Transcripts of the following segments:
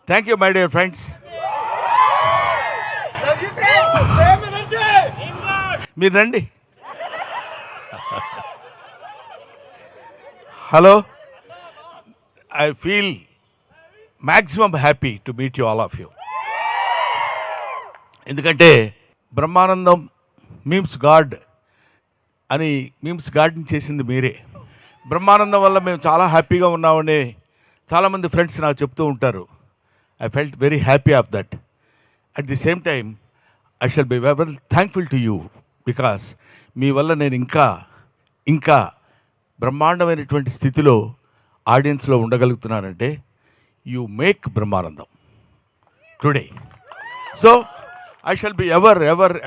Thank you my dear friends. మీరు రండి. Hello, I feel maximum happy to meet you all of you. ఎందుకంటే Brahmanandam memes God అని memes గాడ్ని చేసింది మీరే. బ్రహ్మానందం వల్ల మేము చాలా హ్యాపీగా ఉన్నామని చాలామంది ఫ్రెండ్స్ నాకు చెప్తూ ఉంటారు. I felt very happy of that. At the same time I shall be very thankful to you because మీ వల్ల నేను ఇంకా బ్రహ్మాండమైనటువంటి స్థితిలో ఆడియన్స్లో ఉండగలుగుతున్నానంటే you make Brahmanandam today. So I shall be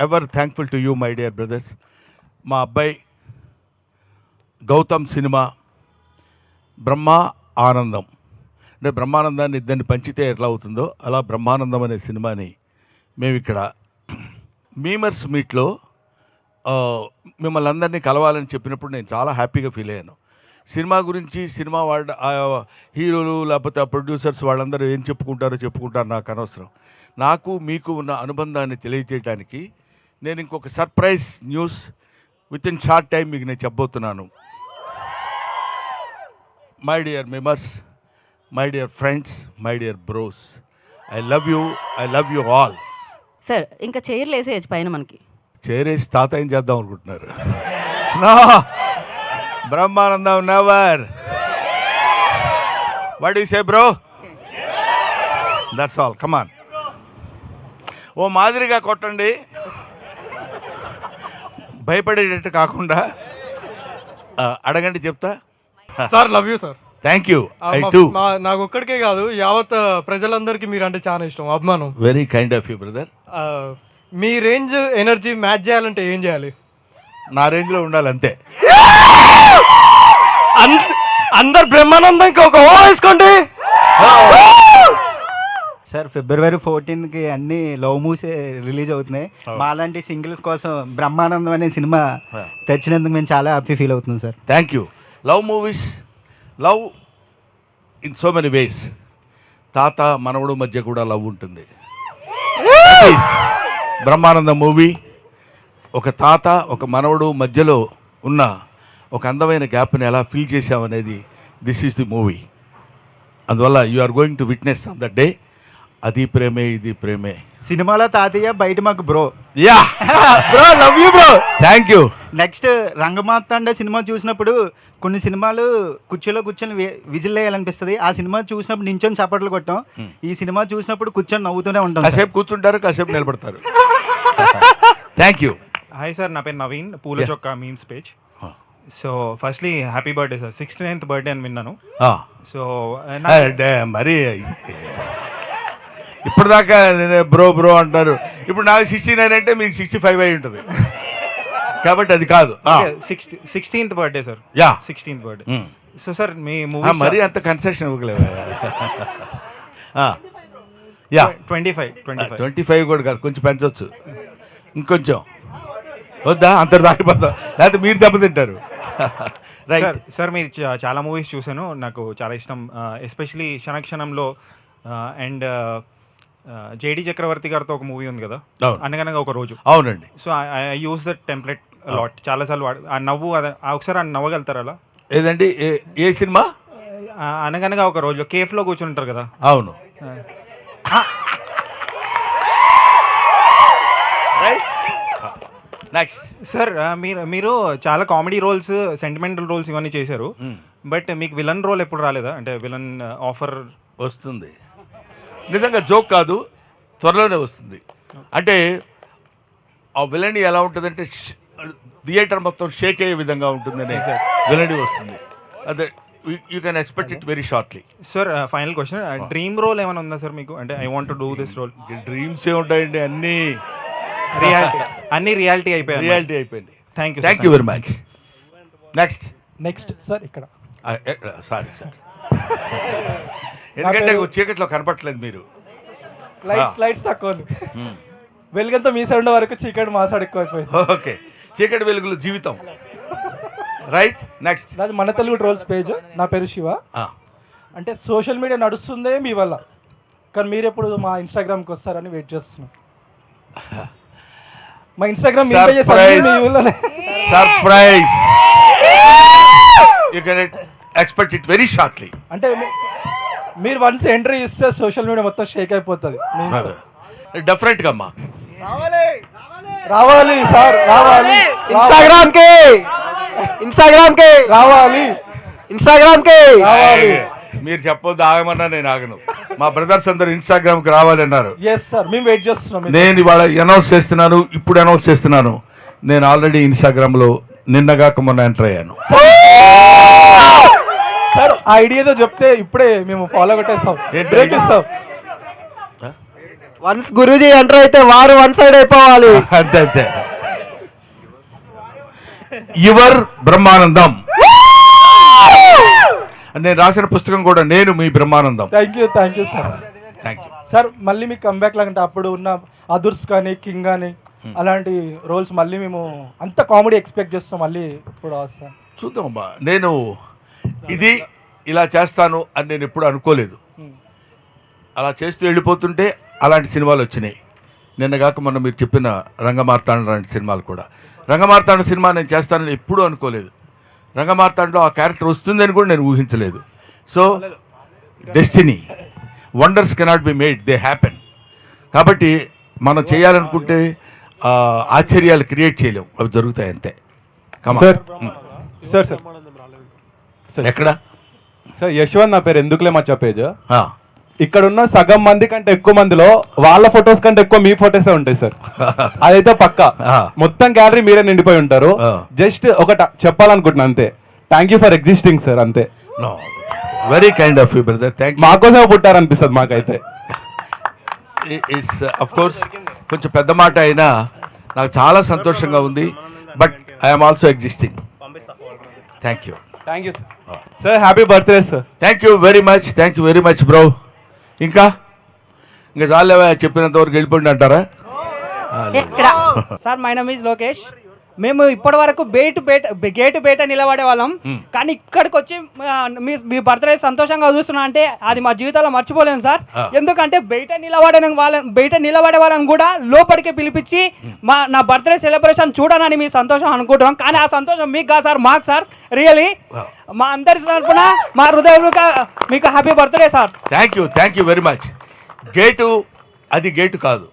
ever thankful to you my dear brothers. మా అబ్బాయి గౌతమ్ సినిమా బ్రహ్మ ఆనందం అంటే బ్రహ్మానందాన్ని ఇద్దరిని పంచితే ఎట్లా అవుతుందో అలా బ్రహ్మానందం అనే సినిమాని మేము ఇక్కడ మీమర్స్ మీట్లో మిమ్మల్ని అందరినీ కలవాలని చెప్పినప్పుడు నేను చాలా హ్యాపీగా ఫీల్ అయ్యాను. సినిమా గురించి సినిమా వాళ్ళ హీరోలు లేకపోతే ఆ ప్రొడ్యూసర్స్ వాళ్ళందరూ ఏం చెప్పుకుంటారు నాకు అనవసరం. నాకు మీకు ఉన్న అనుబంధాన్ని తెలియజేయడానికి నేను ఇంకొక surprise news with in short time మీకు నేను చెప్పబోతున్నాను. My dear members, my dear friends, my dear bros, I love you all. Sir ఇంకా చైర్లు వేసేయచ్చు పైన మనకి. చేరేసి తాత ఏం చేద్దాం అనుకుంటున్నారు? No, Brahmanandam never. What you say bro? That's all. Come on, ఓ మాదిరిగా కొట్టండి, భయపడేటట్టు కాకుండా. అడగండి, చెప్తా. Sir love you sir. Thank you. I too. నాకు ఒక్కడికే కాదు, యావత్ ప్రజలందరికీ మీరు అంటే చాలా ఇష్టం, అభిమానం. Very kind of you brother. Me range energy match చేయాలంటే ఏం చేయాలి? నా రేంజ్లో ఉండాలి అంతే. అందరు బ్రహ్మానందంకి ఒక ఓ వేసుకోండి. సార్ ఫిబ్రవరి 14కి అన్ని లవ్ మూవీస్ రిలీజ్ అవుతున్నాయి. మాలాంటి సింగిల్స్ కోసం బ్రహ్మానందం అనే సినిమా తెచ్చినందుకు మేము చాలా హ్యాపీ ఫీల్ అవుతున్నాం sir. Thank you. Love movies, love in so many ways. తాత మనవడు మధ్య కూడా లవ్ ఉంటుంది. బ్రహ్మానందం మూవీ ఒక తాత ఒక మనవడు మధ్యలో ఉన్న ఒక అందమైన గ్యాప్ని ఎలా ఫిల్ చేసామనేది దిస్ ఈస్ ది మూవీ. అందువల్ల you are going to witness on that day. అది ప్రేమే ఇది ప్రేమే. సినిమాలో తాతయ్య, బయట మాకు bro. Yeah bro, love you bro. Thank you. Next Rangamarthanda సినిమా చూసినప్పుడు కొన్ని సినిమాలు కుర్చీలో కూర్చొని విజిల్ వేయాలనిపిస్తుంది. ఆ సినిమా చూసినప్పుడు నించొని చప్పట్లు కొట్టాం. ఈ సినిమా చూసినప్పుడు కూర్చొని నవ్వుతూనే ఉంటాం. కాసేపు కూర్చుంటారు, కాసేపు నిలబడతారు. Thank you. హాయ్ సార్, నా పేరు నవీన్, పూల చొక్కా memes page. So firstly happy birthday sir. 69th birthday అని విన్నాను. సో మరి ఇప్పటిదాకా నేను బ్రో అంటారు. ఇప్పుడు నాకు 69 అంటే మీకు 65 అయి ఉంటుంది కాబట్టి అది కాదు. 16th birthday sir. Yeah, 16th birthday. So sir మీ మూవీ మరీ అంత కన్సెషన్ ఇవ్వలేవా? యా, 25 కూడా కాదు, కొంచెం పెంచవచ్చు. ఇంకొంచెం వద్దా? అంత దాగిపోతాం, లేకపోతే మీరు దెబ్బతింటారు. రైట్ సార్, మీరు చాలా మూవీస్ చూశాను, నాకు చాలా ఇష్టం. ఎస్పెషలీ క్షణక్షణంలో అండ్ జేడి చక్రవర్తి గారితో ఒక మూవీ ఉంది కదా, అనగనగా ఒక రోజు. అవునండి. So I use that template lot, చాలాసార్లు ఆ నవ్వు ఒకసారి ఆ నవ్వగలుగుతారా అలా? ఏదండి, ఏ సినిమా? అనగనగా ఒక రోజు కేఫ్లో కూర్చుని ఉంటారు కదా. అవును. నెక్స్ట్ సార్, మీరు చాలా కామెడీ రోల్స్, సెంటిమెంటల్ రోల్స్ ఇవన్నీ చేశారు. బట్ మీకు విలన్ రోల్ ఎప్పుడు రాలేదా? అంటే విలన్ ఆఫర్ వస్తుంది. నిజంగా జోక్ కాదు, త్వరలోనే వస్తుంది. అంటే ఆ విలనీ ఎలా ఉంటుందంటే థియేటర్ మొత్తం షేక్ అయ్యే విధంగా ఉంటుందని విలనీ వస్తుంది. అదే you can expect it very shortly. Sir, final question, dream role ఏమైనా ఉందా సార్ మీకు? అంటే I want to do this role. Dreams ఏ ఉంటాయండి, అన్ని రియాలిటీ అయిపోయింది. Thank you very much. Next sir ఇక్కడ సారీ సార్, ఎందుకంటే చీకట్లో కనపట్లేదు మీరు. లైట్స్ తక్కువ, వెలుగంతా మీ సైడ్ వరకు చీకటి మా సైడ్ ఎక్కువైపోయింది. ఓకే, చీకటి వెలుగులు జీవితం. Right, next. నాది మన తెలుగు ట్రోల్స్ పేజ్. నా పేరు శివ. అంటే సోషల్ మీడియా నడుస్తుందే మీ వల్ల. కానీ మీరు ఎప్పుడు మా ఇన్స్టాగ్రామ్కి వస్తారని వెయిట్ చేస్తున్నాం. మా Instagram surprise you can expect it very shortly. అంటే మీరు వన్స్ ఎంట్రీ ఇస్తే సోషల్ మీడియా మొత్తం షేక్ అయిపోతుంది. డెఫినెట్గా అమ్మా రావాలి సార్, రావాలి ఇన్స్టాగ్రామ్ కి రావాలి. మీరు చెప్పొద్దు, ఆగమన్నా నేను ఆగను. మా బ్రదర్స్ అందరూ ఇన్స్టాగ్రామ్కి రావాలన్నారు. ఎస్ సార్, మేము వెయిట్ చేస్తున్నాం. నేను ఇవాళ అనౌన్స్ చేస్తున్నాను, ఇప్పుడు అనౌన్స్ చేస్తున్నాను. నేను ఆల్రెడీ ఇన్స్టాగ్రామ్లో నిన్నగాక మొన్న ఎంటర్ అయ్యాను. సార్ ఆ ఐడియాతో చెప్తే ఇప్పుడే మేము ఫాలో కొట్టేస్తాం, బ్రేక్ ఇస్తాం. వన్స్ గురూజీ ఎంటర్ అయితే వారు వన్ సైడ్ అయిపోవాలి. అంతే అంతే. యువర్ బ్రహ్మానందం నేను రాసిన పుస్తకం కూడా నేను మీ Brahmanandam. Thank you sir. Thank you sir మళ్ళీ మీకు కంబ్యాక్ లాగంటే అప్పుడు ఉన్న అదుర్స్ కానీ కింగ్ కానీ అలాంటి రోల్స్ మళ్ళీ మేము అంత కామెడీ ఎక్స్పెక్ట్ చేస్తాం. మళ్ళీ ఇప్పుడు సార్ చూద్దామమ్మా. నేను ఇది ఇలా చేస్తాను అని నేను ఎప్పుడు అనుకోలేదు. అలా చేస్తూ వెళ్ళిపోతుంటే అలాంటి సినిమాలు వచ్చినాయి. నిన్నగాక మొన్న మీరు చెప్పిన రంగమార్తాండ లాంటి సినిమాలు కూడా. రంగమార్తాండ సినిమా నేను చేస్తానని ఎప్పుడూ అనుకోలేదు. రంగమార్తాండలో ఆ క్యారెక్టర్ వస్తుందని కూడా నేను ఊహించలేదు. So destiny, wonders cannot be made, they happen. కాబట్టి మనం చేయాలనుకుంటే ఆశ్చర్యాలు క్రియేట్ చేయలేం, అవి జరుగుతాయి అంతే. సార్ ఎక్కడ సార్ యశ్వంత్ నా పేరు, ఎందుకులే మచ్చా పేజ్. ఆ. ఇక్కడ ఉన్న సగం మంది కంటే ఎక్కువ మందిలో వాళ్ళ ఫొటోస్ కంటే ఎక్కువ మీ ఫొటోసే ఉంటాయి సార్. అదైతే పక్కా. మొత్తం గ్యాలరీ మీరే నిండిపోయి ఉంటారు. జస్ట్ ఒకటి చెప్పాలనుకుంటున్నా అంతే, thank you for existing sir, అంతే. Very kind of you brother, thank you. మాకోసమే పుట్టారనిపిస్తుంది మాకైతే. ఇట్స్ అఫ్ కోర్స్ కొంచెం పెద్ద మాట అయినా నాకు చాలా సంతోషంగా ఉంది. But I'm also existing. Thank you sir. Sir happy birthday sir. Thank you very much bro. ఇంకా చాలేవా, చెప్పినంత వరకు వెళ్ళిపోండి అంటారా? ఎక్కడ sir my name is Lokesh. మేము ఇప్పటి వరకు గేటు బయట నిలబడే వాళ్ళం, కానీ ఇక్కడికి వచ్చి మీ బర్త్డే సంతోషంగా చూస్తున్నా అంటే అది మా జీవితాల్లో మర్చిపోలేము సార్. ఎందుకంటే బయట నిలబడే వాళ్ళని కూడా లోపలికి పిలిపించి నా బర్త్డే సెలబ్రేషన్ చూడనని మీ సంతోషం అనుకుంటున్నాం. కానీ ఆ సంతోషం మీకు కాదు సార్, మాకు సార్. రియలీ మా అందరి తరపున మా హృదయం మీకు happy birthday sir. Thank you very much. అది గేటు కాదు,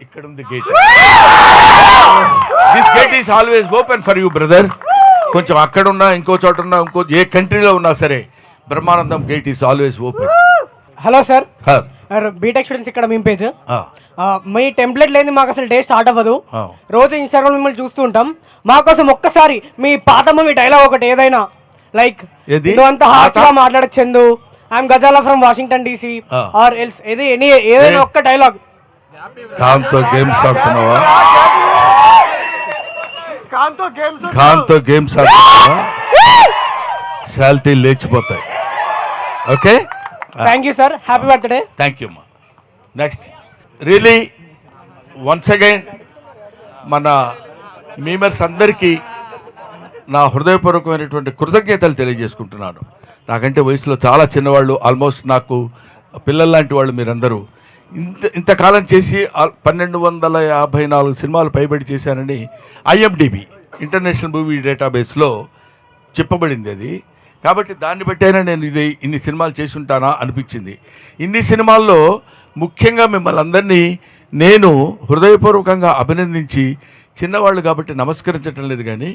ఇక్కడ ఉంది gate. This gate is always open for you brother. కొంచెం అక్కడ ఉన్నా, ఇంకో చోట ఉన్నా, ఏ కంట్రీలో ఉన్నా సరే Brahmanandam gate is always open. Hello sir, BTech students ఇక్కడ మేము పేజ్. మీ టెంప్లెట్ లేని మాకు అసలు డే స్టార్ట్ అవ్వదు. రోజు ఇన్స్టాగ్రామ్ మిమ్మల్ని చూస్తూ ఉంటాం. మాకోసం ఒక్కసారి మీ పాత మూవీ డైలాగ్ ఒకటి ఏదైనా, లైక్ అంత హాస్యంగా మాట్లాడచ్చు, I'm Ghazala from Washington DC or else, ఏదైనా ఒక్క డైలాగ్. ఖాన్తో గేమ్స్ ఆడుతున్నావా? ఖాన్తో గేమ్స్ ఆడుతున్నావా? శాలరీ లేచిపోతాయి. Okay, thank you sir, happy birthday. Thank you అమ్మా. నెక్స్ట్ రియలీ వన్స్ అగైన్ మన మీమర్స్ అందరికీ నా హృదయపూర్వకమైనటువంటి కృతజ్ఞతలు తెలియజేసుకుంటున్నాను. నాకంటే వయసులో చాలా చిన్నవాళ్ళు, ఆల్మోస్ట్ నాకు పిల్లల్లాంటి వాళ్ళు మీరందరూ. ఇంతకాలం చేసి 1254 సినిమాలు పైబడి చేశానని IMDb ఇంటర్నేషనల్ మూవీ డేటాబేస్లో చెప్పబడింది అది. కాబట్టి దాన్ని బట్టి అయినా నేను ఇన్ని సినిమాలు చేసి ఉంటానా అనిపించింది. ఇన్ని సినిమాల్లో ముఖ్యంగా మిమ్మల్ని అందరినీ నేను హృదయపూర్వకంగా అభినందించి, చిన్నవాళ్ళు కాబట్టి నమస్కరించటం లేదు, కానీ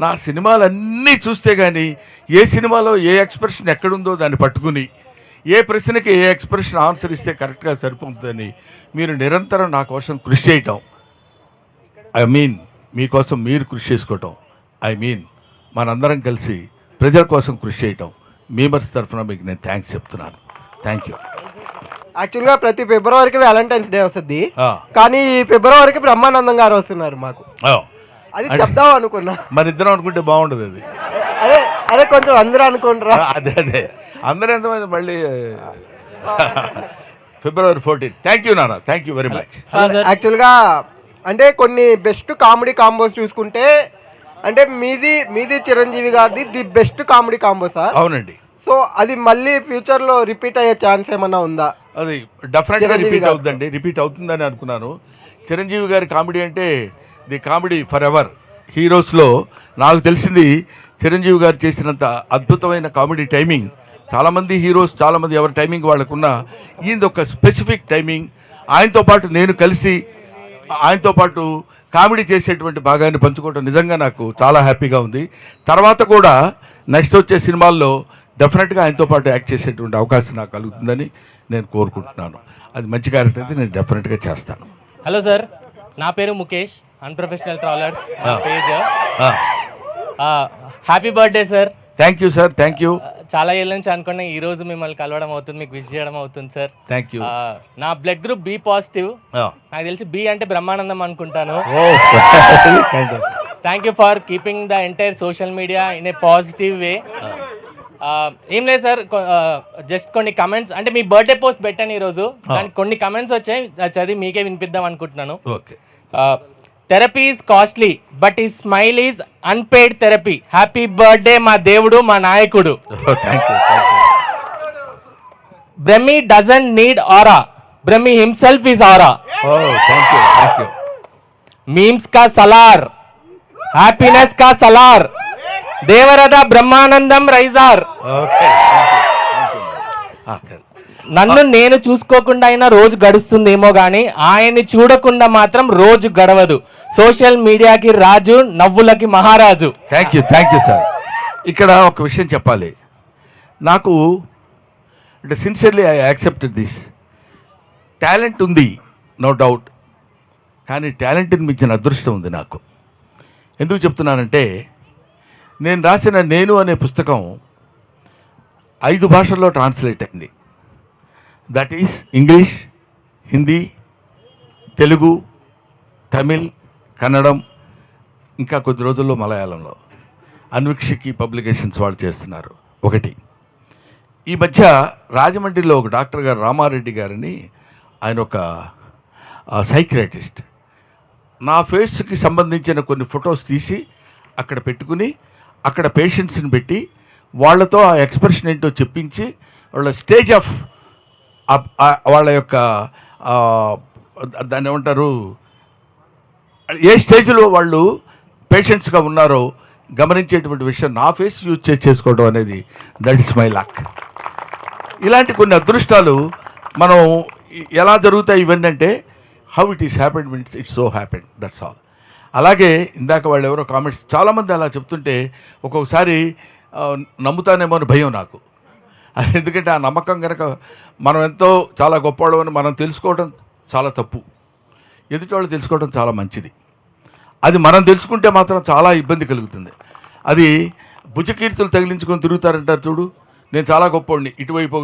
నా సినిమాలన్నీ చూస్తే కానీ ఏ సినిమాలో ఏ ఎక్స్ప్రెషన్ ఎక్కడుందో దాన్ని పట్టుకుని ఏ ప్రశ్నకి ఏ ఎక్స్ప్రెషన్ ఆన్సర్ ఇస్తే కరెక్ట్గా సరిపోతుందని మీరు నిరంతరం నా కోసం కృషి చేయటం, మీకోసం మీరు కృషి చేసుకోవటం, మనందరం కలిసి ప్రజల కోసం కృషి చేయటం, మీమర్స్ తరఫున మీకు నేను థ్యాంక్స్ చెప్తున్నాను. Thank you. యాక్చువల్గా ప్రతి ఫిబ్రవరికి వ్యాలంటైన్స్ డే వస్తుంది, కానీ ఈ ఫిబ్రవరికి బ్రహ్మానందం గారు వస్తున్నారు మాకు. అది చెప్దాం అనుకున్నా. మరి ఇద్దరం అనుకుంటే బాగుండదు అది. అరే కొంచెం అందరూ అనుకుంటారా? అదే అందరూ ఎంతమంది మళ్ళీ February 14. థ్యాంక్ యూ నాన్న, థ్యాంక్ యూ వెరీ మచ్. యాక్చువల్గా అంటే కొన్ని బెస్ట్ కామెడీ కాంబోస్ చూసుకుంటే అంటే మీది చిరంజీవి గారిది the best comedy combo sir. అవునండి. సో అది మళ్ళీ ఫ్యూచర్లో రిపీట్ అయ్యే ఛాన్స్ ఏమన్నా ఉందా? అది డెఫినెట్గా చిరంజీవి రిపీట్ గారు. అవుతుందండి, రిపీట్ అవుతుందని అనుకున్నాను. చిరంజీవి గారి కామెడీ అంటే ది కామెడీ ఫర్ ఎవర్. హీరోస్లో నాకు తెలిసింది చిరంజీవి గారు చేసినంత అద్భుతమైన కామెడీ టైమింగ్ చాలామంది హీరోస్, చాలామంది ఎవరి టైమింగ్ వాళ్ళకున్న, ఈయనది ఒక స్పెసిఫిక్ టైమింగ్. ఆయనతో పాటు నేను కలిసి ఆయనతో పాటు కామెడీ చేసేటువంటి భాగాన్ని పంచుకోవడం నిజంగా నాకు చాలా హ్యాపీగా ఉంది. తర్వాత కూడా నెక్స్ట్ వచ్చే సినిమాల్లో డెఫినెట్గా ఆయనతో పాటు యాక్ట్ చేసేటువంటి అవకాశం నాకు కలుగుతుందని నేను కోరుకుంటున్నాను. అది మంచి క్యారెక్టర్ అయితే నేను డెఫినెట్గా చేస్తాను. హలో సార్, నా పేరు Mukesh, unprofessional travellers page. Happy birthday sir. Thank you sir, thank you. చాలా ఏళ్ళ నుంచి అనుకున్నా ఈ రోజు మిమ్మల్ని కలవడం అవుతుంది, మీకు విష్ చేయడం అవుతుంది సార్. Thank you. నా బ్లడ్ గ్రూప్ బి పాజిటివ్. నాకు తెలిసి బి అంటే బ్రహ్మానందం అనుకుంటాను. Thank you for keeping the entire social media in a positive way. ఏం లేదు సార్, జస్ట్ కొన్ని కమెంట్స్, అంటే మీ బర్త్డే పోస్ట్ పెట్టాను ఈరోజు, దానికి కొన్ని కమెంట్స్ వచ్చాయి, చదివి మీకే వినిపిద్దాం అనుకుంటున్నాను. Okay. Therapy is costly but ఈ smile is unpaid therapy. Happy birthday మా దేవుడు, మా నాయకుడు. Thank you, thank you. Brahmi doesn't need aura, Brahmi himself is aura. Thank you, thank you. Memes కా సలార్, హ్యాపీనెస్ కా సలార్, దేవరథ బ్రహ్మానందం రైజార్. ఓకే, నన్ను నేను చూసుకోకుండా అయినా రోజు గడుస్తుందేమో కానీ ఆయన్ని చూడకుండా మాత్రం రోజు గడవదు. సోషల్ మీడియాకి రాజు, నవ్వులకి మహారాజు. Thank you sir. ఇక్కడ ఒక విషయం చెప్పాలి. నాకు అంటే sincerely I accepted this. Talent ఉంది, నో డౌట్, కానీ టాలెంట్ని మించిన అదృష్టం ఉంది నాకు. ఎందుకు చెప్తున్నానంటే, నేను రాసిన నేను అనే పుస్తకం 5 భాషల్లో ట్రాన్స్లేట్ అయింది. That is English, Hindi, Telugu, Tamil, Kannada, ఇంకా కొద్ది రోజుల్లో మలయాళంలో. అన్వీక్షకి పబ్లికేషన్స్ వాళ్ళు చేస్తున్నారు. ఒకటి, ఈ మధ్య రాజమండ్రిలో ఒక డాక్టర్ గారు రామారెడ్డి గారిని, ఆయన ఒక సైకియాట్రిస్ట్, నా ఫేస్కి సంబంధించిన కొన్ని ఫొటోస్ తీసి అక్కడ పెట్టుకుని, అక్కడ పేషెంట్స్ని పెట్టి వాళ్ళతో ఆ ఎక్స్ప్రెషన్ ఏంటో చెప్పించి, వాళ్ళ స్టేజ్ ఆఫ్ వాళ్ళ యొక్క దాన్ని ఏమంటారు, ఏ స్టేజ్లో వాళ్ళు పేషెంట్స్గా ఉన్నారో గమనించేటువంటి విషయం నా ఫేస్ యూజ్ చేసుకోవడం అనేది, దట్ ఇస్ మై లక్. ఇలాంటి కొన్ని అదృష్టాలు మనం ఎలా జరుగుతాయి ఇవన్నీ అంటే, how it is happened means it's so happened, that's all. అలాగే ఇందాక వాళ్ళు ఎవరో కామెంట్స్ చాలామంది అలా చెప్తుంటే ఒక్కొక్కసారి నమ్ముతానేమో అని భయం నాకు. ఎందుకంటే ఆ నమ్మకం కనుక మనం ఎంతో చాలా గొప్పవాళ్ళమని మనం తెలుసుకోవడం చాలా తప్పు, ఎదుటివాళ్ళు తెలుసుకోవడం చాలా మంచిది. అది మనం తెలుసుకుంటే మాత్రం చాలా ఇబ్బంది కలుగుతుంది. అది భుజకీర్తులు తగిలించుకొని తిరుగుతారంటారు చూడు, నేను చాలా గొప్పవాడిని, ఇటువైపు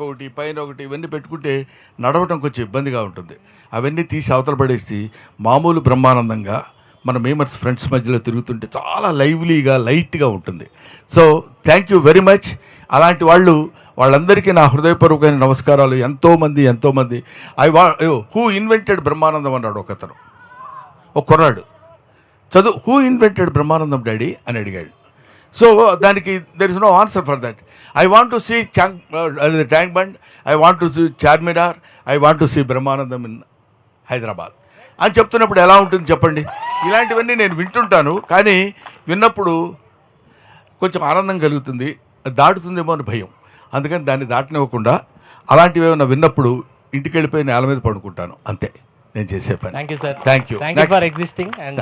ఒకటి పైన ఒకటి, ఇవన్నీ పెట్టుకుంటే నడవటం కొంచెం ఇబ్బందిగా ఉంటుంది. అవన్నీ తీసి అవతల పడేసి మామూలు బ్రహ్మానందంగా మన మేమర్స్ ఫ్రెండ్స్ మధ్యలో తిరుగుతుంటే చాలా లైవ్లీగా, లైట్గా ఉంటుంది. So thank you very much. అలాంటి వాళ్ళందరికీ నా హృదయపూర్వకమైన నమస్కారాలు. ఎంతోమంది హూ ఇన్వెంటెడ్ బ్రహ్మానందం అన్నాడు ఒకతను, ఒక కుర్రాడు చదువు, హూ ఇన్వెంటెడ్ బ్రహ్మానందం డాడీ అని అడిగాడు. సో దానికి there is no answer for that. I want to see Tank Bund, I want to see Charminar, I want to see Brahmanandam in Hyderabad అని చెప్తున్నప్పుడు ఎలా ఉంటుంది చెప్పండి. ఇలాంటివన్నీ నేను వింటుంటాను, కానీ విన్నప్పుడు కొంచెం ఆనందం కలుగుతుంది, దాటుతుందేమో అని భయం. అందుకని దాన్ని దాటనివ్వకుండా అలాంటివి ఏమైనా విన్నప్పుడు ఇంటికి వెళ్ళిపోయి నేల మీద పడుకుంటాను, అంతే నేను చేసే పని. Thank you sir. Thank you for existing and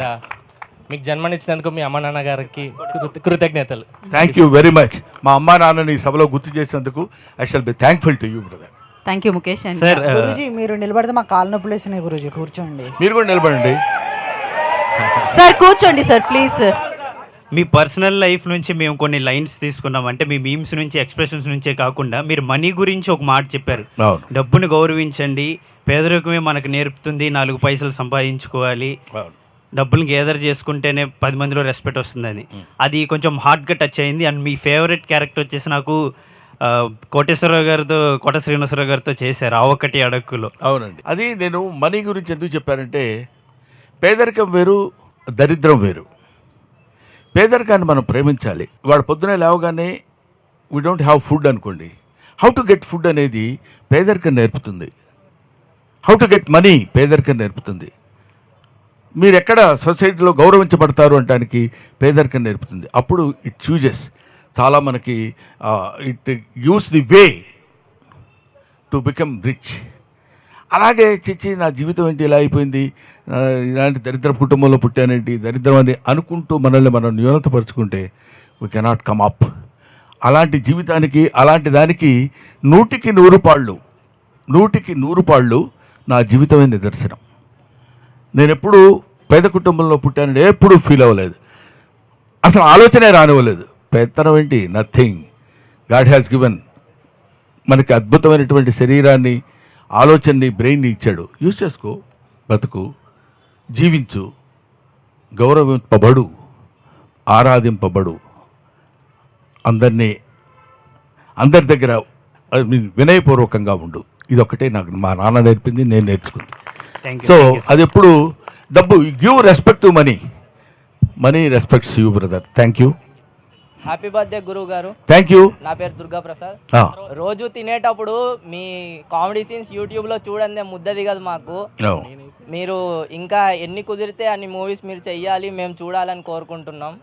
మీకు జన్మనిచ్చినందుకు మీ అమ్మ నాన్న గారికి కృతజ్ఞతలు. Thank you very much. మా అమ్మా నాన్నని సభలో గుర్తు చేసినందుకు I shall be thankful to you brother. Thank you Mukesh. Sir Guruji, మీరు నిలబడితే మా కాళ్ళు నొప్పులు వేసినాయి గురూజీ, కూర్చోండి. మీరు కూడా నిలబడండి సార్. కూర్చోండి sir please sir. Me personal life నుంచి మేము కొన్ని లైన్స్ తీసుకున్నాం. అంటే మీ మీమ్స్ నుంచి, ఎక్స్ప్రెషన్స్ నుంచే కాకుండా మీరు మనీ గురించి ఒక మాట చెప్పారు. డబ్బుని గౌరవించండి, పేదరికమే మనకు నేర్పుతుంది 4 పైసలు సంపాదించుకోవాలి, డబ్బులు గేదర్ చేసుకుంటేనే 10 మందిలో రెస్పెక్ట్ వస్తుందని. అది కొంచెం హార్ట్గా టచ్ అయింది. అండ్ మీ ఫేవరెట్ క్యారెక్టర్ వచ్చేసి నాకు కోట శ్రీనివాసరావు గారితో చేశారు ఆ ఒక్కటి అడక్కులో. అవునండి, అది నేను మనీ గురించి ఎందుకు చెప్పానంటే, పేదరికం వేరు, దరిద్రం వేరు. పేదరికాన్ని మనం ప్రేమించాలి. వాడు పొద్దునే లేవగానే వీ డోంట్ హ్యావ్ ఫుడ్ అనుకోండి, హౌ టు గెట్ ఫుడ్ అనేది పేదరికం నేర్పుతుంది. హౌ టు గెట్ మనీ పేదరికం నేర్పుతుంది. మీరు ఎక్కడ సొసైటీలో గౌరవించబడతారు అనడానికి పేదరికం నేర్పుతుంది. అప్పుడు ఇట్ చూజెస్ చాలా మనకి it gives the way to become rich. అలాగే చిచ్చి నా జీవితం ఏంటి ఇలా అయిపోయింది, ఇలాంటి దరిద్ర కుటుంబంలో పుట్టానేంటి, దరిద్రం అని అనుకుంటూ మనల్ని మనం న్యూనతపరుచుకుంటే వీ కెనాట్ కమ్ అప్. అలాంటి జీవితానికి, అలాంటి దానికి 100కి 100 పాళ్ళు నా జీవితమే నిదర్శనం. నేను ఎప్పుడూ పేద కుటుంబంలో పుట్టానని ఎప్పుడూ ఫీల్ అవ్వలేదు, అసలు ఆలోచనే రానివ్వలేదు. పెత్తనం ఏంటి, నథింగ్. గాడ్ హ్యాస్ గివెన్ మనకి అద్భుతమైనటువంటి శరీరాన్ని, ఆలోచనని, బ్రెయిన్ని ఇచ్చాడు. యూజ్ చేసుకో, బతుకు, జీవించు, గౌరవింపబడు, ఆరాధింపబడు, అందరి దగ్గర వినయపూర్వకంగా ఉండు. ఇదొక్కటే నాకు మా నాన్న నేర్పింది, నేను నేర్చుకుంది. సో అది ఎప్పుడు డబ్బు, give respect to money, money respects you brother. Thank you. Happy birthday గురువు గారు. Thank you. నా పేరు దుర్గా ప్రసాద్. రోజు తినేటప్పుడు మీ కామెడీ సీన్స్ యూట్యూబ్లో చూడండి, ముద్ద దిగదు మాకు. మీరు ఇంకా ఎన్ని కుదిరితే అన్ని మూవీస్ మీరు చెయ్యాలి, మేము చూడాలని కోరుకుంటున్నాం.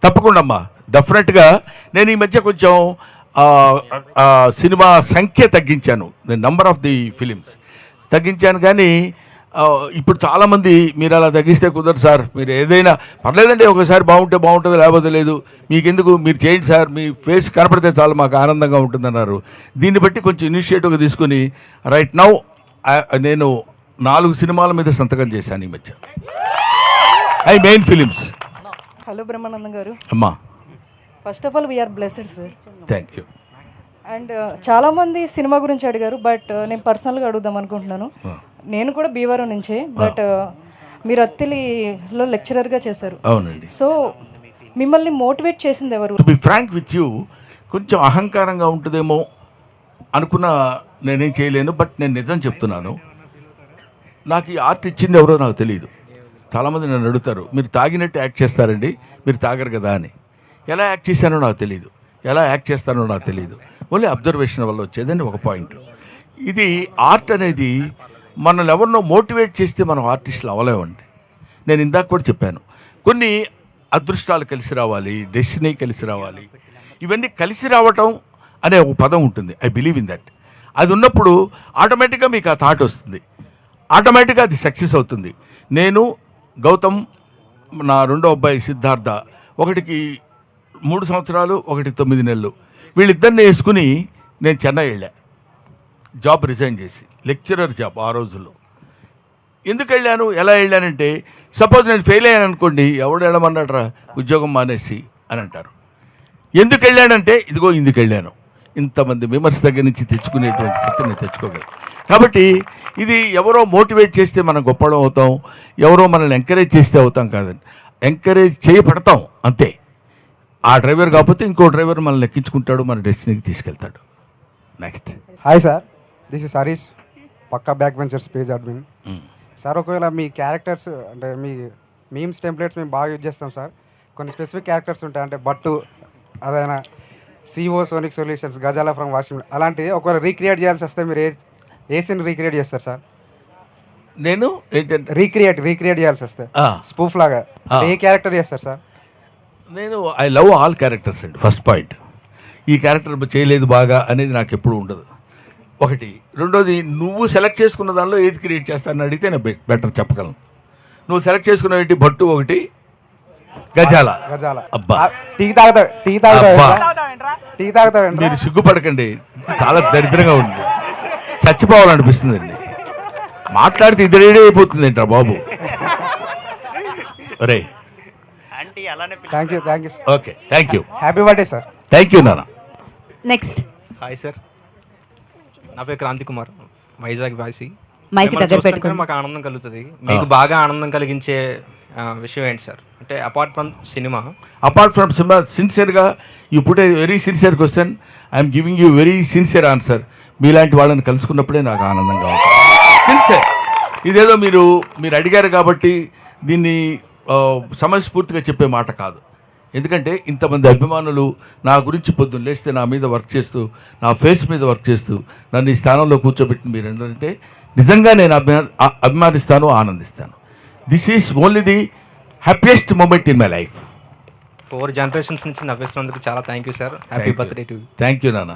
తప్పకుండా అమ్మా, డెఫినెట్గా. నేను ఈ మధ్య కొంచెం సినిమా సంఖ్య తగ్గించాను, నెంబర్ ఆఫ్ ది ఫిలిమ్స్ తగ్గించాను. కానీ ఇప్పుడు చాలామంది మీరు అలా తగ్గిస్తే కుదరదు సార్, మీరు ఏదైనా పర్లేదండి, ఒకసారి బాగుంటే బాగుంటుంది, లేకపోతే లేదు, మీకెందుకు, మీరు చేయండి సార్, మీ ఫేస్ కనపడితే చాలా మాకు ఆనందంగా ఉంటుందన్నారు. దీన్ని బట్టి కొంచెం ఇనిషియేటివ్గా తీసుకుని రైట్ నౌ నేను 4 సినిమాల మీద సంతకం చేశాను ఈ మధ్య, I main films. Hello Brahmanandam garu. అమ్మా, first of all we are blessed sir. Thank you. And చాలామంది సినిమా గురించి అడిగారు, బట్ నేను పర్సనల్గా అడుగుదాం అనుకుంటున్నాను. నేను కూడా భీమవరం నుంచే, బట్ మీరు అత్తిలిలో లెక్చరర్గా చేశారు. అవునండి. సో మిమ్మల్ని మోటివేట్ చేసింది ఎవరు? To be frank with you, కొంచెం అహంకారంగా ఉంటుందేమో అనుకున్న నేనేం చేయలేను, బట్ నేను నిజం చెప్తున్నాను. నాకు ఈ ఆర్ట్ ఇచ్చింది ఎవరో నాకు తెలియదు. చాలామంది నన్ను అడుగుతారు, మీరు తాగినట్టు యాక్ట్ చేస్తారండి, మీరు తాగరు కదా అని. ఎలా యాక్ట్ చేశానో నాకు తెలియదు, ఎలా యాక్ట్ చేస్తానో నాకు తెలియదు. ఓన్లీ అబ్జర్వేషన్ వల్ల వచ్చేదండి ఒక పాయింట్. ఇది ఆర్ట్ అనేది మనల్ని ఎవరినో మోటివేట్ చేస్తే మనం ఆర్టిస్టులు అవ్వలేమండి. నేను ఇందాక కూడా చెప్పాను, కొన్ని అదృష్టాలు కలిసి రావాలి, డెస్టినీ కలిసి రావాలి, ఇవన్నీ కలిసి రావటం అనే ఒక పదం ఉంటుంది. I believe in that. అది ఉన్నప్పుడు ఆటోమేటిక్గా మీకు ఆ థాట్ వస్తుంది, ఆటోమేటిక్గా అది సక్సెస్ అవుతుంది. నేను గౌతమ్, నా రెండో అబ్బాయి సిద్ధార్థ, ఒకటికి 3 సంవత్సరాలు, ఒకటి 9 నెలలు, వీళ్ళిద్దరిని వేసుకుని నేను చెన్నై వెళ్ళా, జాబ్ రిజైన్ చేసి, లెక్చరర్ జాబ్ ఆ రోజుల్లో. ఎందుకు వెళ్ళాను, ఎలా వెళ్ళానంటే, సపోజ్ నేను ఫెయిల్ అయ్యాను అనుకోండి, ఎవడు వెళ్ళమన్నాడరా ఉద్యోగం మానేసి అని అంటారు. ఎందుకు వెళ్ళానంటే, ఇదిగో ఇందుకు వెళ్ళాను, ఇంతమంది మెంబర్స్ దగ్గర నుంచి తెచ్చుకునేటువంటి శక్తి నేను తెచ్చుకోగలను. కాబట్టి ఇది ఎవరో మోటివేట్ చేస్తే మనం గొప్పడం అవుతాం, ఎవరో మనల్ని ఎంకరేజ్ చేస్తే అవుతాం కాదండి, ఎంకరేజ్ చేయబడతాం అంతే. ఆ డ్రైవర్ కాకపోతే ఇంకో డ్రైవర్ మనల్ని ఎక్కించుకుంటాడు, మన డెస్టినీకి తీసుకెళ్తాడు. Next. Hi sir, this is Harish, Pakka back ventures page admin. Sir, ఒకవేళ మీ క్యారెక్టర్స్ అంటే మీ మీమ్స్ టెంప్లెట్స్ మేము బాగా యూజ్ చేస్తాం సార్. కొన్ని స్పెసిఫిక్ క్యారెక్టర్స్ ఉంటాయి, అంటే బట్టు, అదైనా సిఓ సోనిక్ సొల్యూషన్స్, గజాల ఫ్రమ్ వాషింగ్, అలాంటివి ఒకవేళ రీక్రియేట్ చేయాల్సి వస్తే మీరు ఏ సీన్ రీక్రియేట్ చేస్తారు సార్? నేను ఏంటంటే రీక్రియేట్ చేయాల్సి వస్తే స్పూఫ్ లాగా ఏ క్యారెక్టర్ చేస్తారు సార్? నేను ఐ లవ్ ఆల్ క్యారెక్టర్స్ అండి. ఫస్ట్ పాయింట్, ఈ క్యారెక్టర్ చేయలేదు బాగా అనేది నాకు ఎప్పుడు ఉండదు. ఒకటి. రెండోది, నువ్వు సెలెక్ట్ చేసుకున్న దానిలో ఏది క్రియేట్ చేస్తానని అడిగితే నేను బెటర్ చెప్పగలను. నువ్వు సెలెక్ట్ చేసుకున్న ఏంటి, భట్టు ఒకటి, గజాల. అబ్బా, టీ తాగుతావు? మీరు సిగ్గుపడకండి, చాలా దరిద్రంగా ఉంది, చచ్చిపోవాలనిపిస్తుందండి. మాట్లాడితే ఇది రెడీ అయిపోతుంది ఏంట్రా బాబు. రే, thank you. Okay, thank you. Happy birthday sir. Thank you నాన్న. నెక్స్ట్. హాయ్ సార్, నా పేరు క్రాంతి కుమార్, వైజాగ్ వాసి. మాకు ఆనందం కలుగుతుంది. మీకు బాగా ఆనందం కలిగించే విషయం ఏంటి సార్? అంటే అపార్ట్ ఫ్రమ్ సినిమా సిన్సియర్గా you put a very sincere question, I'm giving you very sincere answer. మీలాంటి వాళ్ళని కలుసుకున్నప్పుడే నాకు ఆనందంగా ఉంటుంది. సిన్సియర్. ఇదేదో మీరు అడిగారు కాబట్టి దీన్ని సమయస్ఫూర్తిగా చెప్పే మాట కాదు. ఎందుకంటే ఇంతమంది అభిమానులు నా గురించి పొద్దున్న లేస్తే నా మీద వర్క్ చేస్తూ, నా ఫేస్ మీద వర్క్ చేస్తూ నన్ను ఈ స్థానంలో కూర్చోబెట్టిన మీరు ఏంటంటే నిజంగా నేను అభిమానిస్తాను, ఆనందిస్తాను. This is only the happiest moment in my life. 4 generations నుంచి నవ్విస్తున్నందుకు చాలా thank you sir. Happy birthday to you. Thank you నాన్న.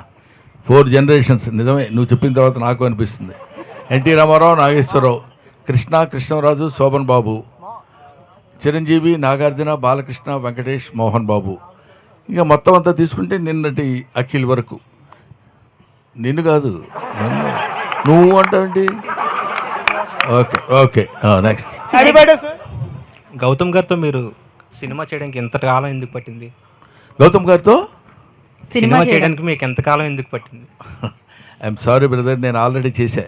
4 జనరేషన్స్ నిజమే, నువ్వు చెప్పిన తర్వాత నాకు అనిపిస్తుంది. ఎన్టీ రామారావు, నాగేశ్వరరావు, కృష్ణరాజు, శోభన్ బాబు, చిరంజీవి, నాగార్జున, బాలకృష్ణ, వెంకటేష్, మోహన్ బాబు, ఇక మొత్తం అంతా తీసుకుంటే నిన్నటి అఖిల్ వరకు. నిన్ను కాదు, నువ్వు అంటావేంటి? Okay okay, next. గౌతమ్ గారితో మీరు సినిమా చేయడానికి ఎంత కాలం ఎందుకు పట్టింది? గౌతమ్ గారితో సినిమా చేయడానికి మీకు ఎంతకాలం ఎందుకు పట్టింది? ఐఎమ్ సారీ బ్రదర్, నేను ఆల్రెడీ చేశా.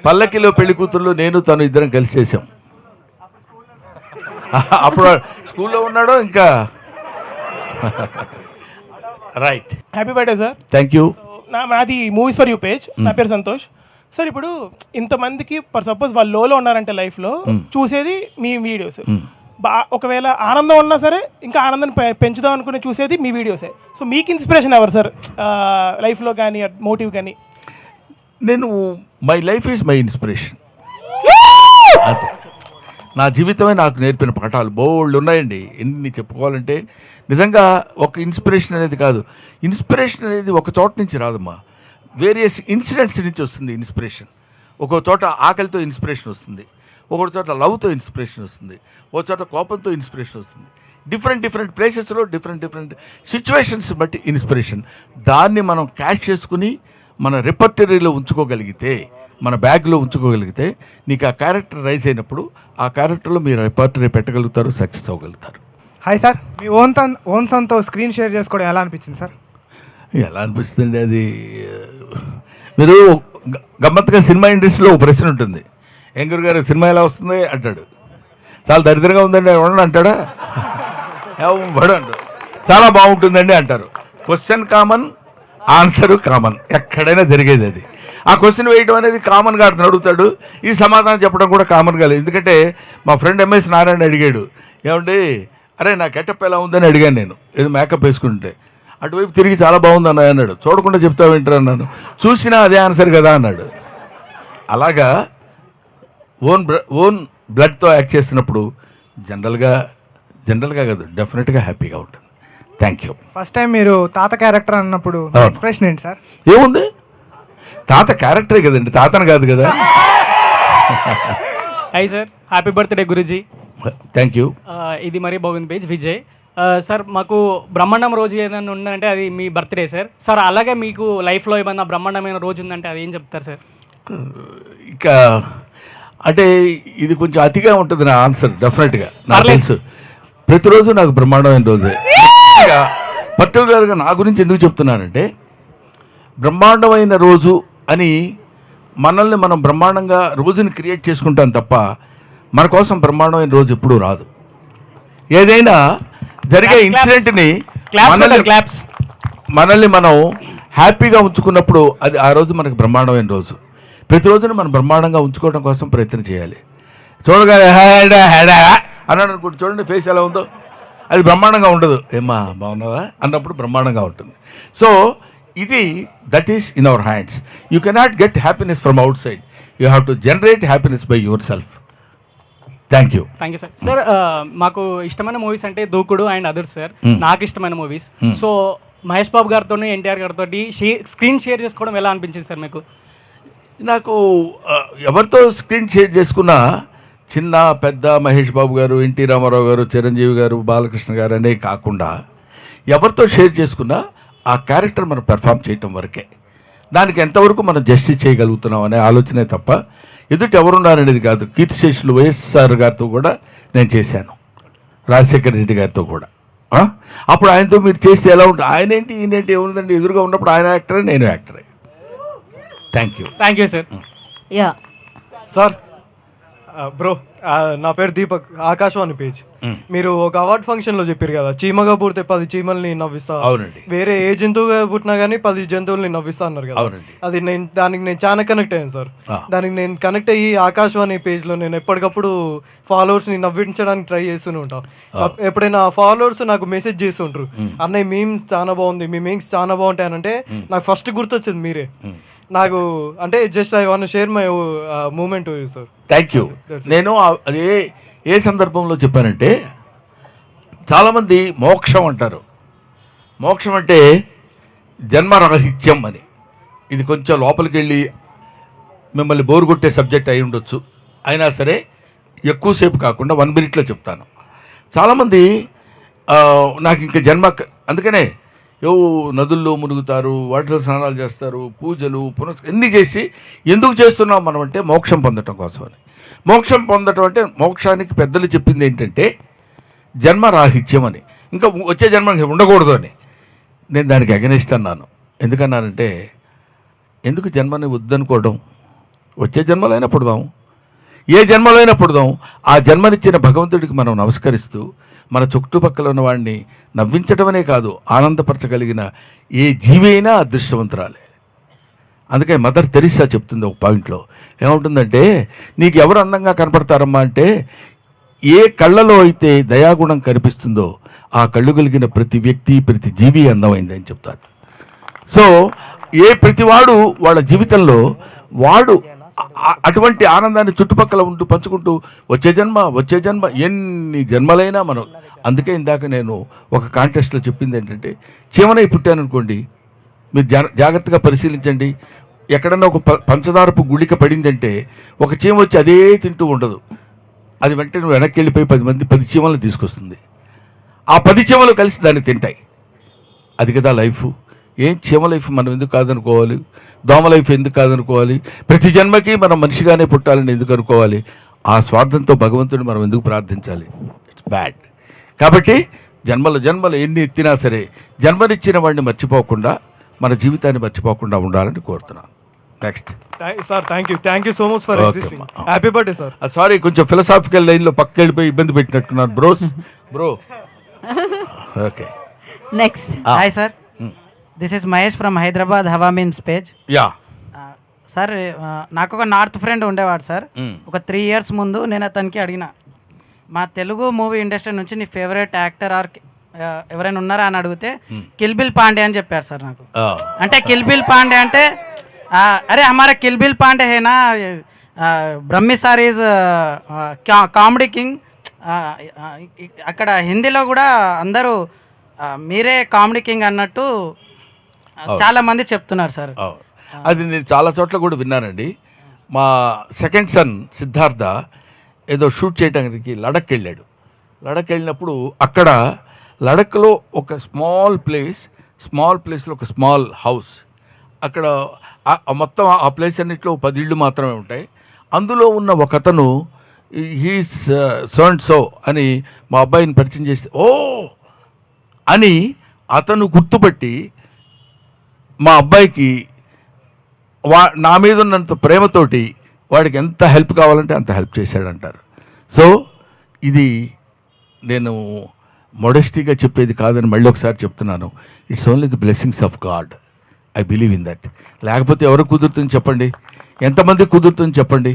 పల్లకిలో పెళ్లి కూతుర్లు నేను తను ఇద్దరం కలిసి చేసాం. అప్పుడు స్కూల్లో ఉన్నాడో ఇంకా. Right. Happy birthday sir. Thank you. నాది మూవీస్ ఫర్ యూ పేజ్. నా పేరు సంతోష్ సార్. ఇప్పుడు ఇంతమందికి ఫర్ సపోజ్ వాళ్ళు లోలో ఉన్నారంటే లైఫ్లో చూసేది మీ వీడియోస్. ఒకవేళ ఆనందం ఉన్నా సరే ఇంకా ఆనందాన్ని పెంచుదాం అనుకుని చూసేది మీ వీడియోసే. సో మీకు ఇన్స్పిరేషన్ ఎవరు సార్ లైఫ్లో కానీ, మోటివ్ కానీ? నేను my life is my inspiration. అంతే, నా జీవితమే నాకు నేర్పిన పాఠాలు బోల్డ్ ఉన్నాయండి. ఎన్ని చెప్పుకోవాలంటే నిజంగా ఒక ఇన్స్పిరేషన్ అనేది కాదు. ఇన్స్పిరేషన్ అనేది ఒక చోట నుంచి రాదమ్మా, వేరియస్ ఇన్సిడెంట్స్ నుంచి వస్తుంది ఇన్స్పిరేషన్. ఒక్కో చోట ఆకలితో ఇన్స్పిరేషన్ వస్తుంది, ఒక్కో చోట లవ్తో ఇన్స్పిరేషన్ వస్తుంది, ఒక చోట కోపంతో ఇన్స్పిరేషన్ వస్తుంది. డిఫరెంట్ ప్లేసెస్లో డిఫరెంట్ సిచ్యువేషన్స్ బట్టి ఇన్స్పిరేషన్. దాన్ని మనం క్యాష్ చేసుకుని మన రిపర్టరీలో ఉంచుకోగలిగితే, మన బ్యాగ్లో ఉంచుకోగలిగితే, నీకు ఆ క్యారెక్టర్ రైజ్ అయినప్పుడు ఆ క్యారెక్టర్లో మీరు రిపర్టరీ పెట్టగలుగుతారు, సక్సెస్ అవ్వగలుగుతారు. హాయ్ సార్, మీ ఓన్ సన్తో స్క్రీన్ షేర్ చేసుకోవడం ఎలా అనిపించింది సార్? ఎలా అనిపిస్తుంది అది, మీరు గమ్మత్తుగా సినిమా ఇండస్ట్రీలో ఒక ప్రశ్న ఉంటుంది, ఏం గురుగారు సినిమా ఎలా వస్తుంది అంటాడు. చాలా దరిద్రంగా ఉందండి ఎవడన్నా అంటాడా? ఎవడు అంటాడు. చాలా బాగుంటుందండి అంటారు. క్వశ్చన్ కామన్, ఆన్సరు కామన్, ఎక్కడైనా జరిగేది అది. ఆ క్వశ్చన్ వేయడం అనేది కామన్గా అతను అడుగుతాడు, ఈ సమాధానం చెప్పడం కూడా కామన్గా లేదు. ఎందుకంటే మా ఫ్రెండ్ ఎంఎస్ నారాయణ అడిగాడు, ఏమండి అరే నా గెటప్ ఎలా ఉందని అడిగాను నేను, ఏదో మేకప్ వేసుకుంటే. అటువైపు తిరిగి చాలా బాగుంది అన్న అన్నాడు. చూడకుండా చెప్తావు ఏంటారు అన్నాను. చూసినా అదే ఆన్సర్ కదా అన్నాడు. అలాగా ఓన్ బ్లడ్తో యాక్ట్ చేస్తున్నప్పుడు జనరల్గా కాదు, డెఫినెట్గా హ్యాపీగా ఉంటుంది. Thank you. ఫస్ట్ టైం మీరు తాత క్యారెక్టర్ అన్నప్పుడు ఎక్స్ప్రెషన్ ఏంటి సార్? ఏముంది, తాత క్యారెక్టరే కదండి, తాతను కాదు కదా. Hi sir, happy birthday Guruji. Thank you. ఇది మరీ బాగుంది పేజ్ విజయ్ సార్. మాకు బ్రహ్మాండం రోజు ఏదైనా ఉందంటే అది మీ బర్త్డే సార్. సార్ అలాగే మీకు లైఫ్లో ఏమన్నా బ్రహ్మాండమైన రోజు ఉందంటే అది ఏం చెప్తారు సార్? ఇక అంటే ఇది కొంచెం అతిగా ఉంటుంది నా ఆన్సర్. డెఫినెట్గా నాకు తెలుసు, ప్రతిరోజు నాకు బ్రహ్మాండమైన రోజే. పర్టికులర్గా నా గురించి ఎందుకు చెప్తున్నానంటే, బ్రహ్మాండమైన రోజు అని మనల్ని మనం బ్రహ్మాండంగా రోజుని క్రియేట్ చేసుకుంటాం తప్ప మన కోసం బ్రహ్మాండమైన రోజు ఎప్పుడూ రాదు. ఏదైనా జరిగే ఇన్సిడెంట్ని మనల్ని మనం హ్యాపీగా ఉంచుకున్నప్పుడు అది ఆ రోజు మనకు బ్రహ్మాండమైన రోజు. ప్రతిరోజును మనం బ్రహ్మాండంగా ఉంచుకోవడం కోసం ప్రయత్నం చేయాలి. చూడగానే అన్నాడు అనుకుంటు, చూడండి ఫేస్ ఎలా ఉందో, అది బ్రహ్మాండంగా ఉండదు. ఏమ్మా బాగున్నావా అన్నప్పుడు బ్రహ్మాండంగా ఉంటుంది. సో ఇది that is in our hands. You cannot get happiness from out side, you have to generate happiness by your self. Thank you. Sir. Sir మాకు ఇష్టమైన మూవీస్ అంటే దూకుడు అండ్ అదర్స్ సార్. నాకు ఇష్టమైన మూవీస్. సో మహేష్ బాబు గారితో, ఎన్టీఆర్ గారితో screen share చేసుకోవడం ఎలా అనిపించింది సార్ మీకు? నాకు ఎవరితో స్క్రీన్ షేర్ చేసుకున్నా, చిన్న పెద్ద మహేష్ బాబు గారు, ఎన్టీ రామారావు గారు, చిరంజీవి గారు, బాలకృష్ణ గారు అనే కాకుండా ఎవరితో షేర్ చేసుకున్నా ఆ క్యారెక్టర్ మనం పెర్ఫామ్ చేయటం వరకే. దానికి ఎంతవరకు మనం జస్టిస్ చేయగలుగుతున్నాం అనే ఆలోచనే తప్ప ఎదుటి ఎవరున్నారనేది కాదు. కీర్తిశేషులు వైఎస్ఆర్ గారితో కూడా నేను చేశాను, రాజశేఖర రెడ్డి గారితో కూడా. అప్పుడు ఆయనతో మీరు చేస్తే ఎలా ఉంటుంది, ఆయన ఏంటి ఈయనేంటి ఏముందండి, ఎదురుగా ఉన్నప్పుడు ఆయన యాక్టరే, నేను యాక్టరే. Thank you. Thank you sir. Yeah sir, bro నా పేరు దీపక్, ఆకాశవాణి పేజ్. మీరు ఒక అవార్డ్ ఫంక్షన్ లో చెప్పారు కదా, చీమగా పుడితే 10 చీమల్ని నవ్విస్తా, అవునండి. వేరే ఏ జంతువుగా పుట్టినా కానీ 10 జంతువుల్ని నవ్విస్తా అన్నారు కదా. అది దానికి నేను చాలా కనెక్ట్ అయ్యాను సార్. దానికి నేను కనెక్ట్ అయ్యి ఆకాశవాణి పేజ్ లో నేను ఎప్పటికప్పుడు ఫాలోవర్స్ ని నవ్వించడానికి ట్రై చేస్తూనే ఉంటా. ఎప్పుడైనా ఫాలోవర్స్ నాకు మెసేజ్ చేస్తుంటారు, అన్నయ్య మీమ్స్ చాలా బాగుంది, మీ మీమ్స్ చాలా బాగుంటాయి అని అంటే నాకు ఫస్ట్ గుర్తొచ్చేది మీరే. నాకు అంటే just I want share my moment sir. Thank you. నేను అదే ఏ సందర్భంలో చెప్పానంటే, చాలామంది మోక్షం అంటారు. మోక్షం అంటే జన్మరాహిత్యం అని. ఇది కొంచెం లోపలికి వెళ్ళి మిమ్మల్ని బోరు కొట్టే సబ్జెక్ట్ అయి ఉండొచ్చు, అయినా సరే ఎక్కువసేపు కాకుండా 1 minute చెప్తాను. చాలామంది నాకు ఇంకా జన్మ, అందుకనే నదుల్లో మునుగుతారు, వాటిలో స్నానాలు చేస్తారు, పూజలు ఎన్ని చేసి ఎందుకు చేస్తున్నాం మనం అంటే మోక్షం పొందటం కోసమని. మోక్షం పొందటం అంటే మోక్షానికి పెద్దలు చెప్పింది ఏంటంటే జన్మరాహిత్యం అని, ఇంకా వచ్చే జన్మ ఉండకూడదు అని. నేను దానికి అగెనిస్ట్ అన్నాను. ఎందుకన్నానంటే, ఎందుకు జన్మని వద్దనుకోవడం, వచ్చే జన్మలైనా పుడదాం, ఏ జన్మలైనా పుడదాం. ఆ జన్మనిచ్చిన భగవంతుడికి మనం నమస్కరిస్తూ మన చుట్టుపక్కల ఉన్న వాడిని నవ్వించడమనే కాదు, ఆనందపరచగలిగిన ఏ జీవి అయినా అదృష్టవంతురాలే. అందుకే మదర్ తెరీసా చెప్తుంది ఒక పాయింట్లో, ఏముంటుందంటే, నీకు ఎవరు అందంగా కనపడతారమ్మా అంటే, ఏ కళ్ళలో అయితే దయాగుణం కనిపిస్తుందో ఆ కళ్ళు కలిగిన ప్రతి వ్యక్తి, ప్రతి జీవి అందమైందని చెప్తారు. సో ప్రతివాడు వాళ్ళ జీవితంలో వాడు అటువంటి ఆనందాన్ని చుట్టుపక్కల ఉంటూ పంచుకుంటూ వచ్చే జన్మ ఎన్ని జన్మలైనా మనం. అందుకే ఇందాక నేను ఒక కాంటెస్ట్లో చెప్పింది ఏంటంటే, చీమనై పుట్టాననుకోండి, మీరు జాగ్రత్తగా పరిశీలించండి. ఎక్కడన్నా ఒక పంచదారపు గుళిక పడిందంటే ఒక చీమ వచ్చి అదే తింటూ ఉండదు, అది వెంటనే నువ్వు వెనక్కి వెళ్ళిపోయి 10 చీమలను తీసుకొస్తుంది. ఆ 10 చీమలు కలిసి దాన్ని తింటాయి. అది కదా లైఫ్. చీమ లైఫ్ మనం ఎందుకు కాదనుకోవాలి, దోమ లైఫ్ ఎందుకు కాదనుకోవాలి, ప్రతి జన్మకి మనం మనిషిగానే పుట్టాలని ఎందుకు అనుకోవాలి, ఆ స్వార్థంతో భగవంతుని మనం ఎందుకు ప్రార్థించాలి? It's bad. కాబట్టి జన్మలు ఎన్ని ఎత్తినా సరే జన్మనిచ్చిన వాడిని మర్చిపోకుండా, మన జీవితాన్ని మర్చిపోకుండా ఉండాలని కోరుతున్నాను. Next sir, thank you so much for existing. Happy birthday sir. Sorry, కొంచెం ఫిలసాఫికల్ లైన్లో పక్కకి వెళ్ళిపోయి ఇబ్బంది పెట్టినట్టున్నారు bro. Okay, next. Hi sir, this is Mahesh from Hyderabad Hawa memes page. Yeah sir, నాకు ఒక నార్త్ ఫ్రెండ్ ఉండేవాడు సార్. ఒక 3 years ముందు నేను అతనికి అడిగిన, మా తెలుగు మూవీ ఇండస్ట్రీ నుంచి నీ ఫేవరెట్ యాక్టర్ ఆర్ ఎవరైనా ఉన్నారా అని అడిగితే కిల్బిల్ పాండే అని చెప్పారు సార్ నాకు. అంటే కిల్బిల్ పాండే అంటే అరే హమారా కిల్బిల్ పాండే హేనా, Brahmi sir is comedy king. అక్కడ హిందీలో కూడా అందరూ మీరే కామెడీ కింగ్ అన్నట్టు చాలా మంది చెప్తున్నారు సార్. అది నేను చాలా చోట్ల కూడా విన్నానండి. మా సెకండ్ సన్ సిద్ధార్థ ఏదో షూట్ చేయడానికి లడక్ వెళ్ళాడు. లడక్ వెళ్ళినప్పుడు అక్కడ లడక్లో ఒక స్మాల్ ప్లేస్లో ఒక స్మాల్ హౌస్, అక్కడ మొత్తం ఆ ప్లేస్ అన్నింటిలో 10 ఇళ్ళు మాత్రమే ఉంటాయి. అందులో ఉన్న ఒకతను హీస్ సో అని మా అబ్బాయిని పరిచయం చేస్తే, ఓ అని అతను గుర్తుపట్టి మా అబ్బాయికి నా మీద ఉన్నంత ప్రేమతోటి వాడికి ఎంత హెల్ప్ కావాలంటే అంత హెల్ప్ చేశాడంటారు. సో ఇది నేను మొడెస్టీగా చెప్పేది కాదని మళ్ళీ ఒకసారి చెప్తున్నాను. It's only the blessings of God. I believe in that. లేకపోతే ఎవరు కుదురుతుంది చెప్పండి, ఎంతమంది కుదురుతుంది చెప్పండి.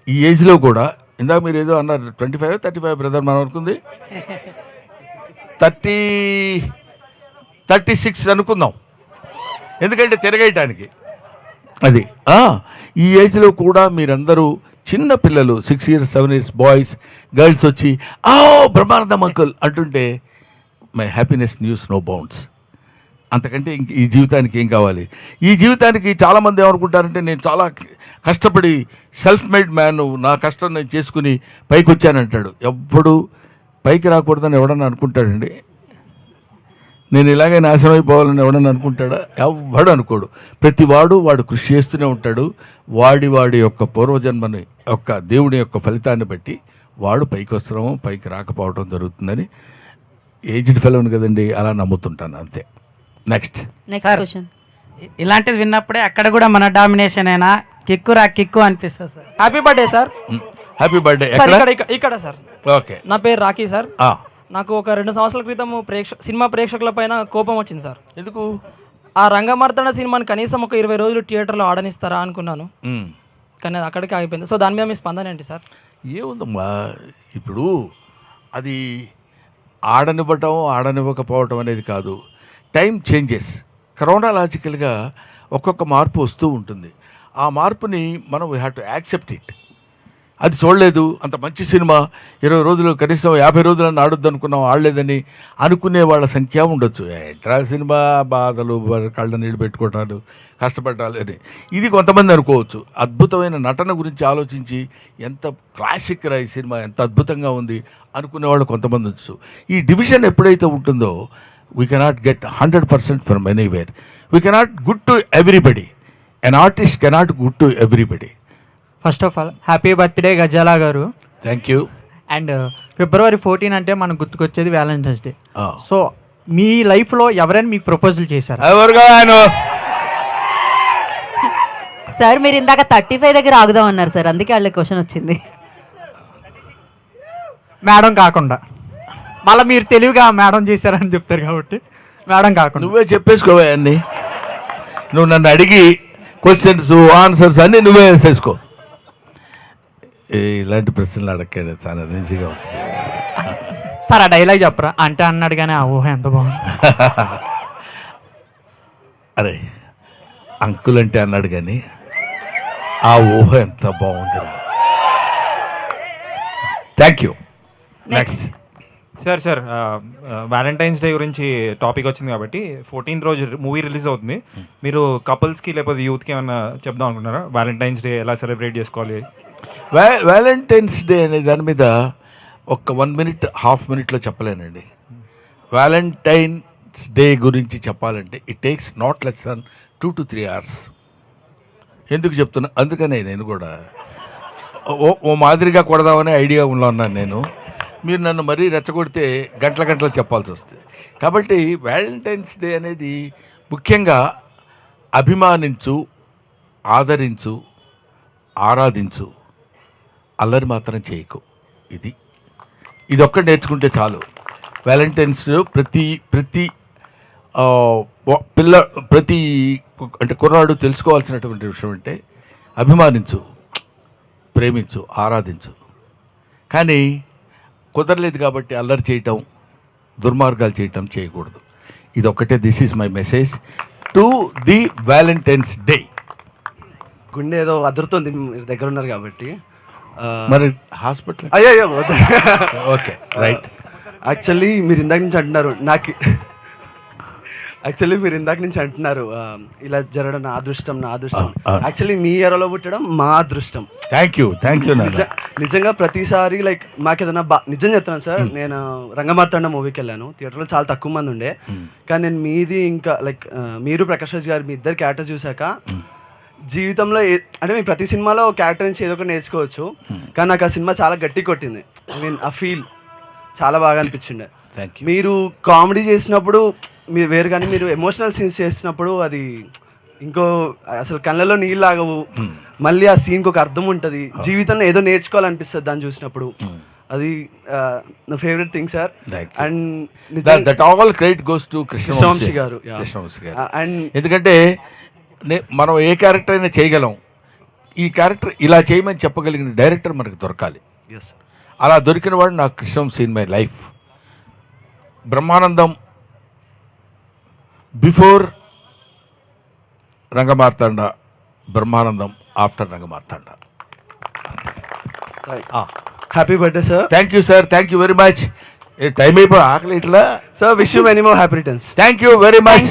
ఈ ఏజ్లో కూడా, ఇందాక మీరు ఏదో అన్నారు 25, 35 బ్రదర్, మనం అనుకుంది 36 అనుకుందాం, ఎందుకంటే తిరగేయటానికి. అది ఈ ఏజ్లో కూడా మీరందరూ చిన్న పిల్లలు 6 years 7 years బాయ్స్ గర్ల్స్ వచ్చి బ్రహ్మానందం అంకుల్ అంటుంటే my happiness news no bounds. అంతకంటే ఇంక ఈ జీవితానికి ఏం కావాలి? ఈ జీవితానికి చాలామంది ఏమనుకుంటారంటే, నేను చాలా కష్టపడి సెల్ఫ్ మేడ్ మ్యాన్, నా కష్టం నేను చేసుకుని పైకి వచ్చానంటాడు. ఎవ్వడు పైకి రాకూడదని ఎవడన్నా అనుకుంటాడండి? నేను ఇలాగే నాశనం అయిపోవాలని ఎవడన్నా అనుకుంటాడా? ఎవ్వడు అనుకోడు. ప్రతివాడు వాడు కృషి చేస్తూనే ఉంటాడు. వాడి యొక్క పూర్వజన్మని యొక్క దేవుడి యొక్క ఫలితాన్ని బట్టి వాడు పైకి వస్తడం పైకి రాకపోవడం జరుగుతుందని ఏజ్డ్ ఫెలోని కదండి, అలా నమ్ముతుంటాను అంతే. Next question. ఇలాంటిది విన్నప్పుడే అక్కడ కూడా మన డామినేషన్ అయినా కిక్కు అనిపిస్తుంది sir. Happy birthday sir. Happy birthday. Sir ఇక్కడ సార్. ఓకే. నా పేరు రాకీ సార్. ఆ. నాకు ఒక 2 సంవత్సరాల క్రితం సినిమా ప్రేక్షకుల పైన కోపం వచ్చింది సార్. ఎందుకు? ఆ రంగమార్తాండ సినిమాని కనీసం ఒక 20 రోజులు థియేటర్లో ఆడనిస్తారా అనుకున్నాను, కానీ అది అక్కడికి ఆగిపోయింది. సో దాని మీద మీ స్పందన ఏంటి సార్? ఏముందమ్మా, ఇప్పుడు అది ఆడనివ్వకపోవటం అనేది కాదు, టైం చేంజెస్. క్రోనాలాజికల్గా ఒక్కొక్క మార్పు వస్తూ ఉంటుంది. ఆ మార్పుని మనం we have to accept it. అది చూడలేదు, అంత మంచి సినిమా 20 రోజులు కనీసం 50 రోజులను ఆడొద్దు అనుకున్నాం, ఆడలేదని అనుకునే వాళ్ళ సంఖ్య ఉండొచ్చు. ఎంట్రా సినిమా బాధలు, కళ్ళ నీళ్ళు పెట్టుకోవటాలు, కష్టపడాలి అని ఇది కొంతమంది అనుకోవచ్చు. అద్భుతమైన నటన గురించి ఆలోచించి ఎంత క్లాసిక్ రా ఈ సినిమా, ఎంత అద్భుతంగా ఉంది అనుకునేవాళ్ళు కొంతమంది ఉండొచ్చు. ఈ డివిజన్ ఎప్పుడైతే ఉంటుందో we cannot get 100% from anywhere. We cannot good to everybody. An artist cannot good to everybody. First of all happy birthday Gazala garu. Thank you. And February 14 అంటే మనకు గుర్తుకొచ్చేది వ్యాలంటైన్స్ డే. సో మీ లైఫ్లో ఎవరైనా మీకు ప్రపోజల్ చేశారు? సార్ మీరు ఇందాక 35 దగ్గర ఆగుదాం అన్నారు సార్, అందుకే వాళ్ళ క్వశ్చన్ వచ్చింది. మేడం కాకుండా మళ్ళీ మీరు తెలివిగా మేడం చేశారని చెప్తారు కాబట్టి మేడం కాకుండా నువ్వే చెప్పేసుకోవా అన్నీ. నువ్వు నన్ను అడిగి క్వశ్చన్స్ ఆన్సర్స్ అన్నీ నువ్వే వేసేసుకో. ఇలాంటి ప్రశ్నలు అడగండి, చాలా ఈజీగా ఉంటుంది. సార్ ఆ డైలాగ్ చెప్పరా అంటే అన్నాడు కానీ ఆ ఊహ ఎంత బాగుంది. అరే అంకుల్ అంటే అన్నాడు కానీ ఆ ఊహ ఎంత బాగుందిరా. Thank you. Next sir Valentine's day గురించి టాపిక్ వచ్చింది కాబట్టి 14th రోజు మూవీ రిలీజ్ అవుతుంది. మీరు కపుల్స్కి లేకపోతే యూత్కి ఏమైనా చెప్దాం అనుకుంటున్నారా? వ్యాలంటైన్స్ డే ఎలా సెలబ్రేట్ చేసుకోవాలి? వ్యాలంటైన్స్ డే అనే దాని మీద ఒక 1 minute, ½ minute చెప్పలేనండి. వ్యాలంటైన్స్ డే గురించి చెప్పాలంటే it takes not less than 2 to 3 hours. ఎందుకు చెప్తున్నా, అందుకనే నేను కూడా ఓ మాదిరిగా కొడదామనే ఐడియా ఉన్నాను నేను. మీరు నన్ను మరీ రెచ్చగొడితే గంటలు చెప్పాల్సి వస్తుంది. కాబట్టి వ్యాలంటైన్స్ డే అనేది ముఖ్యంగా అభిమానించు, ఆదరించు, ఆరాధించు, అల్లరి మాత్రం చేయకు. ఇది ఒక్కటి నేర్చుకుంటే చాలు. వ్యాలంటైన్స్ ప్రతి అంటే కుర్రాడు తెలుసుకోవాల్సినటువంటి విషయం అంటే అభిమానించు, ప్రేమించు, ఆరాధించు. కానీ కుదరలేదు కాబట్టి అల్లరి చేయటం, దుర్మార్గాలు చేయటం చేయకూడదు. ఇదొక్కటే. This is my message to the Valentine's day. గుండె ఏదో అదురుతుంది, మీరు దగ్గర ఉన్నారు కాబట్టి. మరి హాస్పిటల్ అయ్యో ఓకే రైట్. యాక్చువల్లీ మీరు ఇందాక నుంచి అంటున్నారు ఇలా జరగడం నా అదృష్టం. యాక్చువల్లీ మీ ఏరియాలో పుట్టడం మా అదృష్టం. Thank you. నిజంగా ప్రతిసారి లైక్ మాకు ఏదైనా నిజం చెప్తున్నాను సార్. నేను రంగమార్తాండ మూవీకి వెళ్ళాను, థియేటర్లో చాలా తక్కువ మంది ఉండే. కానీ నేను మీది ఇంకా లైక్ మీరు ప్రకాష్ రాజ్ గారు మీ ఇద్దరు క్యారెక్టర్ చూసాక జీవితంలో అంటే మీ ప్రతి సినిమాలో క్యారెక్టర్ నుంచి ఏదో ఒకటి నేర్చుకోవచ్చు. కానీ నాకు ఆ సినిమా చాలా గట్టి కొట్టింది. ఆ ఫీల్ చాలా బాగా అనిపించిండే. మీరు కామెడీ చేసినప్పుడు మీరు వేరు, కానీ మీరు ఎమోషనల్ సీన్స్ చేసినప్పుడు అది ఇంకో అసలు కళ్ళలో నీళ్ళు ఆగవు. మళ్ళీ ఆ సీన్కి ఒక అర్థం ఉంటుంది. జీవితంలో ఏదో నేర్చుకోవాలనిపిస్తుంది దాన్ని చూసినప్పుడు. అది నా favourite thing sir. And that all credit goes to Krishna Vamsi గారు. అండ్ ఎందుకంటే మనం ఏ క్యారెక్టర్ అయినా చేయగలం. ఈ క్యారెక్టర్ ఇలా చేయమని చెప్పగలిగిన డైరెక్టర్ మనకు దొరకాలి. అలా దొరికిన వాడు నాకు Krishna Vamsi in my life. Brahmanandam before Rangamarthanda, Brahmanandam after Rangamarthanda. Happy birthday sir. Thank you sir. Thank you very much. Time అయిపోయి ఆకలి ఇట్లా sir. Wish you many more happy returns. Thank you very much.